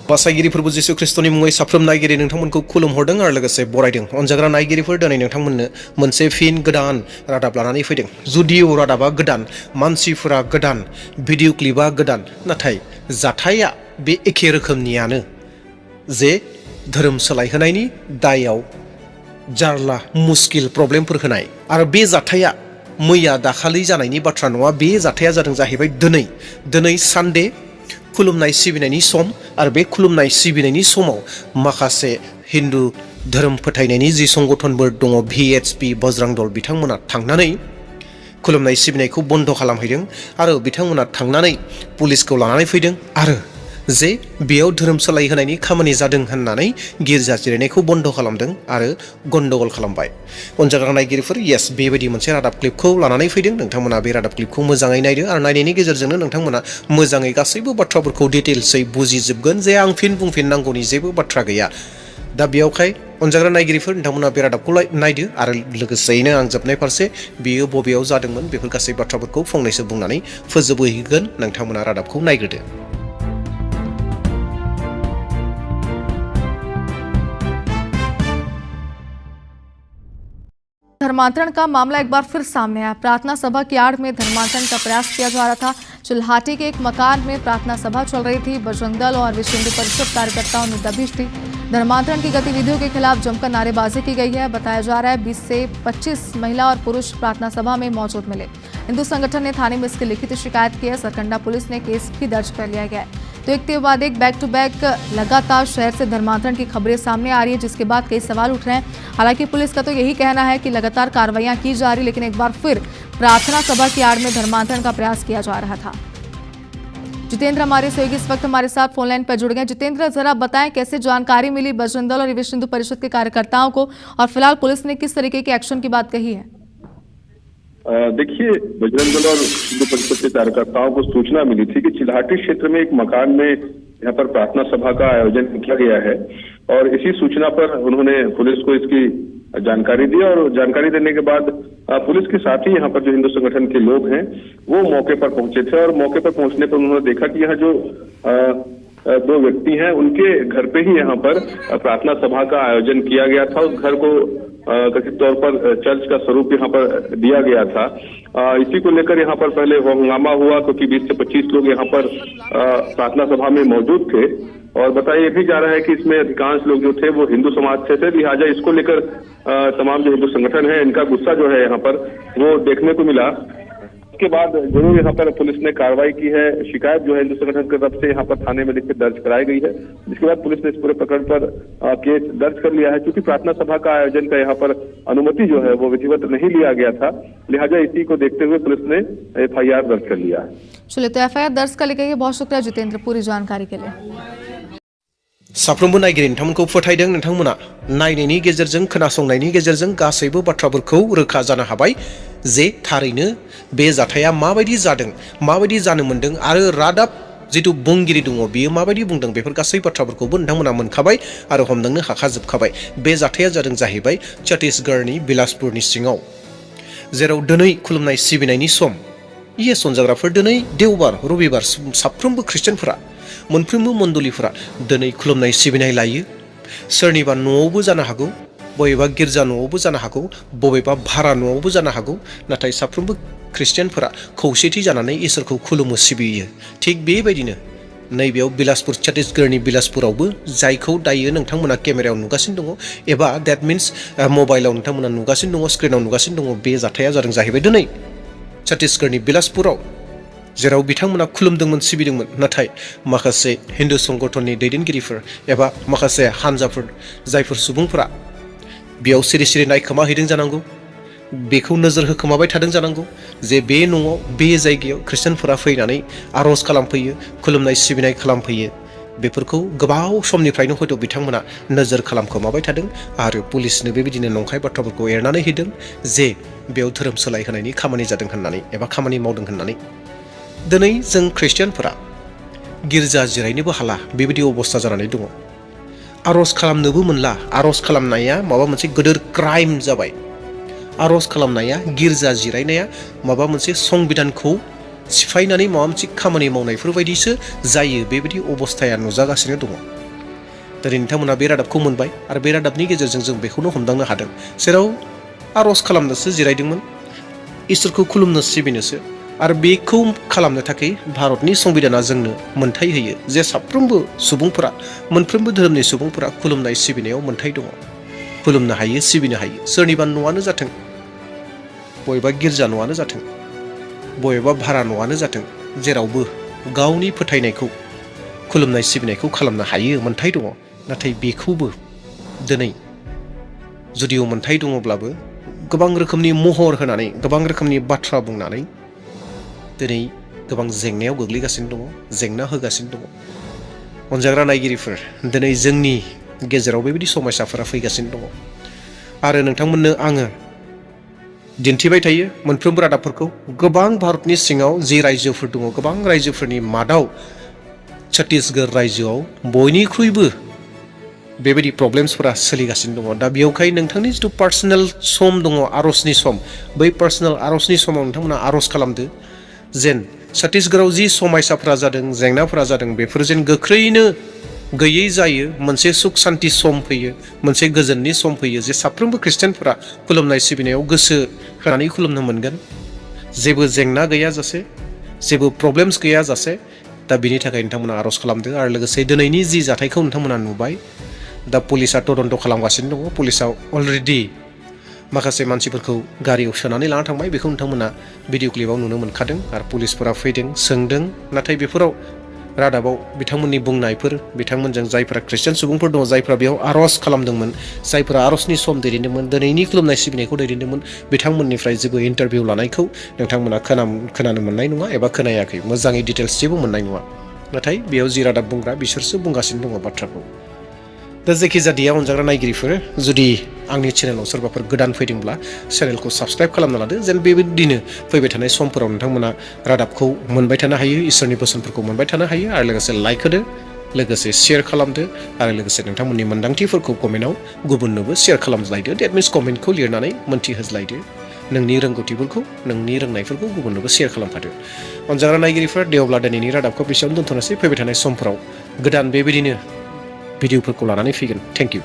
बासायगिरिफोरबो जिसु ख्रिस्टनि मुङै साफ्रोम नायगिरि नोंथांमोनखौ खुलुमहरदों आरो लोगोसे बरायदों। अनजाग्रा नायगिरिफोर दिनै नोंथांमोननो मोनसे फिन गोदान रादाब लानानै फैदों। जुदिअ रादाबा गोदान, मानसिफोरा गोदान, भिडिअ क्लिपआ गोदान, नाथाय जाथाया बे एखे रोखोमनियानो जे धोरोम सोलायहोनायनि दायाव जारला मुस्किल प्रब्लेमफोर होनाय। आरो बे जाथाया मैया दाखालि जानायनि बाथ्रा नङा, बे जाथाया जादों जाहैबाय दिनै सानडे खुलुमनाय सिबिनायनि सम। आरो बे खुलुमनाय सिबिनायनि समाव माखासे हिन्दु धोरोम फोथायनायनि जि संगठनफोर दङ, VHP बजरं दल, बिथांमोना थांनानै खुलुमनाय सिबिनायखौ बन्द खालामहैदों आरो बिथांमोना थांनानै पुलिसखौ लानानै फैदों आरो जे बेयाव धोरोम सोलायहोनायनि खामानि जादों होननानै गिर्जा जिरायनायखौ बन्द खालामदों आरो गनद'गल खालामबाय। अनजाग्रा नायगिरिफोर, येस, बेबायदि मोनसे रादाब क्लिपखौ लानानै फैदों। नोंथांमोना बे रादाब क्लिपखौ मोजाङै नायदो आरो नायनायनि गेजेरजोंनो नोंथांमोना मोजाङै गासैबो बाथ्राफोरखौ डिटेल्सै बुजिजोबगोन जे आं फिन बुंफिननांगौनि जेबो बाथ्रा गैया। दा बेयावखाय अनजाग्रा नायगिरिफोर, नोंथांमोना बे रादाबखौ नायदो आरो लोगोसेयैनो आं जोबनाय फारसे बेयो बबेयाव जादोंमोन बेफोर गासै बाथ्राफोरखौ फंनैसो बुंनानै फोजोबहैगोन। नोंथांमोना रादाबखौ नायग्रोदो। धर्मांतरण का मामला एक बार फिर सामने आया। प्रार्थना सभा की आड़ में धर्मांतरण का प्रयास किया जा रहा था। चिल्हाटी के एक मकान में प्रार्थना सभा चल रही थी। बजरंग दल और विश्व हिंदू परिषद कार्यकर्ताओं ने दबिश दी। धर्मांतरण की गतिविधियों के खिलाफ जमकर नारेबाजी की गई है। बताया जा रहा है 20 से 25 महिला और पुरुष प्रार्थना सभा में मौजूद मिले। हिंदू संगठन ने थाने में इसकी लिखित शिकायत की है। सरकंडा पुलिस ने केस भी दर्ज कर लिया गया है। तो एक के बाद एक बैक टू बैक लगातार शहर से धर्मांतरण की खबरें सामने आ रही है, जिसके बाद कई सवाल उठ रहे हैं। हालांकि पुलिस का तो यही कहना है कि लगातार कार्रवाइयां की जा रही, लेकिन एक बार फिर प्रार्थना सभा की आड़ में धर्मांतरण का प्रयास किया जा रहा था। जितेंद्र हमारे सहयोगी इस वक्त हमारे साथ फोनलाइन पर जुड़ गए। जितेंद्र, जरा बताएं कैसे जानकारी मिली बजरंग दल और विश्व हिंदू परिषद के कार्यकर्ताओं को, और फिलहाल पुलिस ने किस तरीके के एक्शन की बात कही है? देखिए, बजरंग दल और हिंदू परिषद के कार्यकर्ताओं को सूचना मिली थी कि चिल्हाटी क्षेत्र में एक मकान में यहाँ पर प्रार्थना सभा का आयोजन किया गया है और इसी सूचना पर उन्होंने पुलिस को इसकी जानकारी दी और जानकारी देने के बाद पुलिस के साथ ही यहाँ पर जो हिंदू संगठन के लोग हैं वो मौके पर पहुंचे थे और मौके पर पहुंचने पर उन्होंने देखा कि यहाँ जो दो व्यक्ति हैं उनके घर पे ही यहाँ पर प्रार्थना सभा का आयोजन किया गया था। उस घर को कथित तौर पर चर्च का स्वरूप यहाँ पर दिया गया था। इसी को लेकर यहाँ पर पहले हंगामा हुआ क्योंकि 20 से 25 लोग यहाँ पर प्रार्थना सभा में मौजूद थे और बताया भी जा रहा है कि इसमें अधिकांश लोग जो थे वो हिंदू समाज से थे। लिहाजा इसको लेकर तमाम जो हिंदू संगठन है इनका गुस्सा जो है यहाँ पर वो देखने को मिला। इसके बाद जरूर यहाँ पर पुलिस ने कार्रवाई की है। शिकायत जो है हिंदू संगठन की तरफ से यहाँ पर थाने में लिखित दर्ज कराई गई है, जिसके बाद पुलिस ने इस पूरे प्रकरण पर केस दर्ज कर लिया है। क्योंकि प्रार्थना सभा का आयोजन का यहाँ पर अनुमति जो है वो विधिवत नहीं लिया गया था, लिहाजा इसी को देखते हुए पुलिस ने FIR दर्ज कर लिया है। चलिए, तो FIR दर्ज कर ली गई है। बहुत शुक्रिया जितेंद्र पूरी जानकारी के लिए। साफ्रोमबो नायगिरि नोंथांमोनखौ फोथायदों नोंथांमोना नायनायनि गेजेरजों खोनासंनायनि गेजेरजों गासैबो बाथ्राफोरखौ रोखा जानो हाबाय जे थारैनो बे जाथाया माबायदि जादों, माबायदि जानो मोन्दों आरो रादाब जिथु बुंगिरि दङ बियो माबायदि बुंदों बेफोर गासै बाथ्राफोरखौबो नोंथांमोना मोनखाबाय आरो हमदांनो हाखाजोबखाबाय। बे जाथाया जादों जाहैबाय छत्तीसगढ़नि बिलासपुरनि सिङाव, जेराव दिनै खुलुमनाय सिबिनायनि सम। इये सनजाग्राफोर दिनै देवबार रबिबार साफ्रोमबो ख्रिस्टियानफोरा मोनफ्रोमबो मण्डलिफोरा दिनै खुलुमनाय सिबिनाय लायो। सोरनिबा न'आवबो जानो हागौ, बबेबा गिर्जा न'आवबो जानो हागौ, बबेबा भारा न'आवबो जानो हागौ, नाथाय साफ्रोमबो ख्रिस्टियानफोरा खौसेथि जानानै इसोरखौ खुलुमो सिबियो। थिग बेबायदिनो नैबेयाव बिलासपुर छत्तीसगढ़नि बिलासपुरावबो जायखौ दायो नोंथांमोना केमेरायाव नुगासिनो दङ एबा देट मिन्स मबाइलाव नोंथांमोना नुगासिनो दङ, स्क्रिनाव नुगासिनो दङ, बे जाथाया जादों जाहैबाय दिनै छत्तीसगढ़नि बिलासपुराव, जेराव बिथांमोना खुलुमदोंमोन सिबिदोंमोन। नाथाय माखासे हिन्दु संगठननि दैदेनगिरिफोर एबा माखासे हानजाफोर जायफोर सुबुंफोरा बेयाव सिरि सिरि नायखोमाहैदों जानांगौ, बेखौ नोजोर होखोमाबाय थादों जानांगौ जे बे न'आव बे जायगायाव ख्रिस्टियानफोरा फैनानै आर'ज खालामफैयो, खुलुमनाय सिबिनाय खालामफैयो। बेफोरखौ गोबाव समनिफ्रायनो हयथ' बिथांमोना नोजोर खालामखोमाबाय थादों आरो पुलिसनो बेबायदिनो नंखाय बाथ्राफोरखौ एरनानै होदों जे बेयाव धोरोम सोलायहोनायनि खामानि जादों होननानै एबा खामानि मावदों होननानै। दिनै जों ख्रिस्टियानफोरा गिर्जा जिरायनोबो हाला बेबायदि अबस्था जानानै दङ। आर'ज खालामनोबो मोनला। आर'ज खालामनाया माबा मोनसे गोदोर क्राइम जाबाय। आर'ज खालामनाया, गिर्जा जिरायनाया माबा मोनसे संबिधानखौ सिफायनानै माबा मोनसे खामानि मावनायफोरबायदिसो जायो बेबायदि अबस्थाया नुजागासिनो दङ। दिनै नोंथांमोना बे रादाबखौ मोनबाय आरो बे रादाबनि गेजेरजों जों बेखौनो हमदांनो हादों जेराव आर'ज खालामनोसो जिरायदोंमोन, इसोरखौ खुलुमनो सिबिनोसो, आरो बेखौ खालामनो थाखाय भारतनि संबिधाना जोंनो मोन्थाय होयो जे साफ्रोमबो सुबुंफोरा, मोनफ्रोमबो धोरोमनि सुबुंफोरा खुलुमनाय सिबिनायाव मोन्थाय दङ, खुलुमनो हायो, सिबिनो हायो। सोरनिबा न'आनो जाथों, बबेबा गिर्जा न'आनो जाथों, बबेबा भारा न'आनो जाथों, जेरावबो गावनि फोथायनायखौ, खुलुमनाय सिबिनायखौ खालामनो हायो, मोन्थाय दङ। नाथाय बेखौबो दिनै जुदिअ मोन्थाय दङब्लाबो गोबां रोखोमनि महर होनानै, गोबां रोखोमनि बाथ्रा बुंनानै दिनै गोबां जेंनायाव गोग्लैगासिनो दङ, जेंना होगासिनो दङ। अनजाग्रा नायगिरिफोर, दिनै जोंनि गेजेराव बेबायदि समस्याफोरा फैगासिनो दङ आरो नोंथांमोननो आङो दिन्थिबाय थायो मोनफ्रोमबो रादाबफोरखौ। गोबां भारतनि सिङाव जि रायजोफोर दङ, गोबां रायजोफोरनि मादाव छत्तीसगढ़ रायजोआव बयनिख्रुइबो बेबायदि प्रब्लेम्सफोरा सोलिगासिनो दङ। दा बेयावखाय नोंथांनि जिथु पार्सनेल सम दङ, आर'जनि सम, बै पार्सनेल आर'जनि समाव नोंथांमोना आर'ज खालामदो जेन छत्तीसगढ़आव जि समस्याफोरा जादों, जेंनाफोरा जादों, बेफोर जेन गोख्रैनो गैयै जायो, मोनसे सुख सान्ति सम फैयो, मोनसे गोजोननि सम फैयो जे साफ्रोमबो ख्रिस्टियानफोरा खुलुमनाय सिबिनायाव गोसो होनानै खुलुमनो मोनगोन, जेबो जेंना गैयाजासे, जेबो प्रब्लेम्स गैयाजासे। दा बिनि थाखाय नोंथांमोना आर'ज खालामदो। आरो लोगोसे दिनैनि जि जाथायखौ नोंथांमोना नुबाय, दा पुलिसा तदन्त खालामगासिनो दङ। पुलिसा अलरेडि माखासे मानसिफोरखौ गारियाव सोनानै लाना थांबाय, बेखौ नोंथांमोना भिडिअ क्लिपाव नुनो मोनखादों। आरो पुलिसफोरा फैदों, सोंदों, नाथाय बेफोराव रादाबाव बिथांमोननि बुंनायफोर, बिथांमोनजों जायफोरा ख्रिस्टियान सुबुंफोर दङ, जायफोरा बेयाव आर'ज खालामदोंमोन, जायफोरा आर'जनि सम दैदेनदोंमोन, दिनैनि खुलुमनाय सिबिनायखौ दैदेनदोंमोन, बिथांमोननिफ्राय जेबो इन्टारभिउ लानायखौ नोंथांमोना खोनानो मोननाय नङा एबा खोनायाखै, मोजाङै डिटेल्स जेबो मोननाय नङा। नाथाय बेयाव जि रादाब बुंग्रा बिसोरसो बुंगासिनो दङ बाथ्राखौ। दा जेखिजाया अनजाग्रा नायगिरिफोर, जुदि आंनि चेनेलाव सोरबाफोर गोदान फैदोंब्ला चेनेलखौ साबस्क्राइब खालामना लादो, जेन बेबायदिनो फैबाय थानाय समफोराव नोंथांमोना रादाबखौ मोनबाय थानो हायो, इसोरनि बोसोनफोरखौ मोनबाय थानो हायो। आरो लोगोसे लाइक होदो, लोगोसे शेयार खालामदो, आरो लोगोसे नोंथांमोननि मोन्दांथिफोरखौ कमेन्टआव गुबुननोबो शेयार खालामज्लायदो। डेट मिन्स कमेन्टखौ लिरनानै मोन्थिहोज्लायदो, नोंनि रोंगौथिफोरखौ, नोंनि रोंनायफोरखौ गुबुननोबो शेयार खालामफादो। अनजाग्रा नायगिरिफोर, दे अब्ला दिनैनि रादाबखौ बेसेयावनो दोनथ'नोसै। फैबाय थानाय समफोराव गोदान बेबायदिनो भिडिअफोरखौ लानानै फैगोन। Thank you.